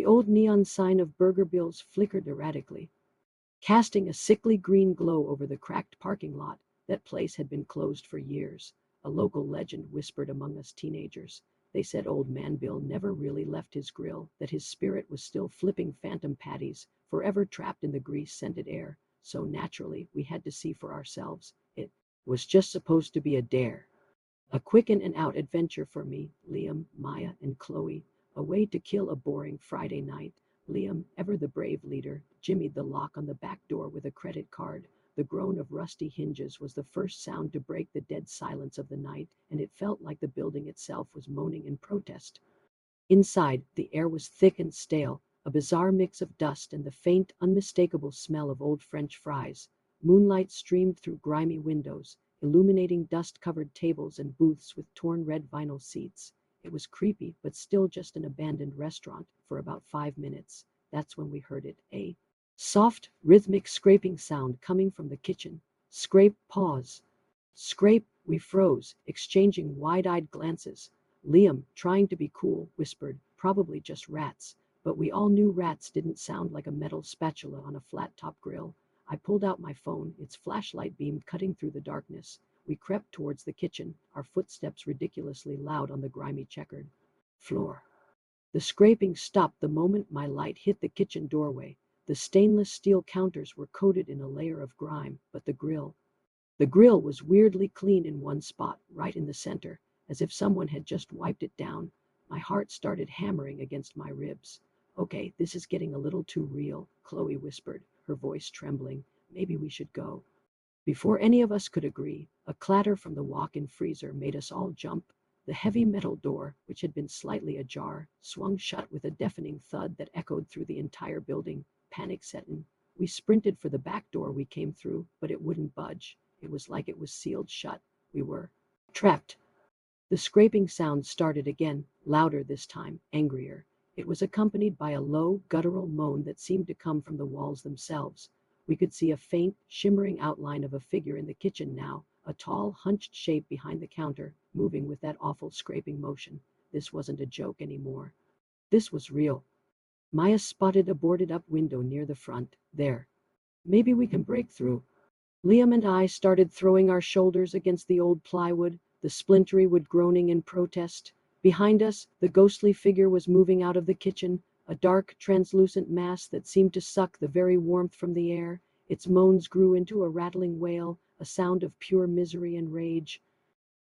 old neon sign of Burger Bill's flickered erratically, casting a sickly green glow over the cracked parking lot. That place had been closed for years. A local legend whispered among us teenagers. They said Old Man Bill never really left his grill, that his spirit was still flipping phantom patties, forever trapped in the grease-scented air. So naturally, we had to see for ourselves. It was just supposed to be a dare. A quick in and out adventure for me, Liam, Maya, and Chloe. A way to kill a boring Friday night. Liam, ever the brave leader, jimmied the lock on the back door with a credit card. The groan of rusty hinges was the first sound to break the dead silence of the night, and it felt like the building itself was moaning in protest. Inside, the air was thick and stale, a bizarre mix of dust and the faint, unmistakable smell of old French fries. Moonlight streamed through grimy windows, illuminating dust-covered tables and booths with torn red vinyl seats. It was creepy, but still just an abandoned restaurant for about 5 minutes. That's when we heard it, a soft, rhythmic scraping sound coming from the kitchen. Scrape, pause. Scrape, we froze, exchanging wide-eyed glances. Liam, trying to be cool, whispered, "Probably just rats." But we all knew rats didn't sound like a metal spatula on a flat-top grill. I pulled out my phone, its flashlight beam cutting through the darkness. We crept towards the kitchen, our footsteps ridiculously loud on the grimy checkered floor. The scraping stopped the moment my light hit the kitchen doorway. The stainless steel counters were coated in a layer of grime, but the grill was weirdly clean in one spot, right in the center, as if someone had just wiped it down. My heart started hammering against my ribs. "Okay, this is getting a little too real," Chloe whispered, her voice trembling. "Maybe we should go." Before any of us could agree, a clatter from the walk-in freezer made us all jump. The heavy metal door, which had been slightly ajar, swung shut with a deafening thud that echoed through the entire building. Panic set in. We sprinted for the back door we came through, but it wouldn't budge. It was like it was sealed shut. We were trapped. The scraping sound started again, louder this time, angrier. It was accompanied by a low, guttural moan that seemed to come from the walls themselves. We could see a faint, shimmering outline of a figure in the kitchen now, a tall, hunched shape behind the counter, moving with that awful scraping motion. This wasn't a joke anymore. This was real. Maya spotted a boarded-up window near the front. There. "Maybe we can break through." Liam and I started throwing our shoulders against the old plywood, the splintery wood groaning in protest. Behind us, the ghostly figure was moving out of the kitchen, a dark, translucent mass that seemed to suck the very warmth from the air. Its moans grew into a rattling wail, a sound of pure misery and rage.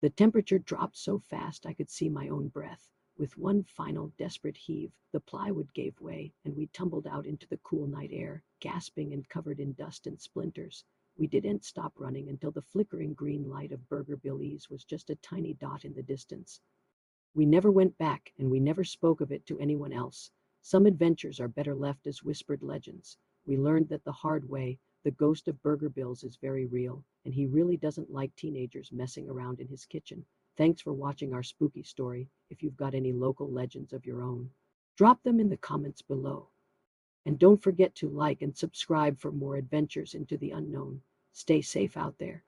The temperature dropped so fast I could see my own breath. With one final, desperate heave, the plywood gave way, and we tumbled out into the cool night air, gasping and covered in dust and splinters. We didn't stop running until the flickering green light of Burger Billy's was just a tiny dot in the distance. We never went back, and we never spoke of it to anyone else. Some adventures are better left as whispered legends. We learned that the hard way. The ghost of Burger Bills is very real, and he really doesn't like teenagers messing around in his kitchen. Thanks for watching our spooky story. If you've got any local legends of your own, drop them in the comments below. And don't forget to like and subscribe for more adventures into the unknown. Stay safe out there.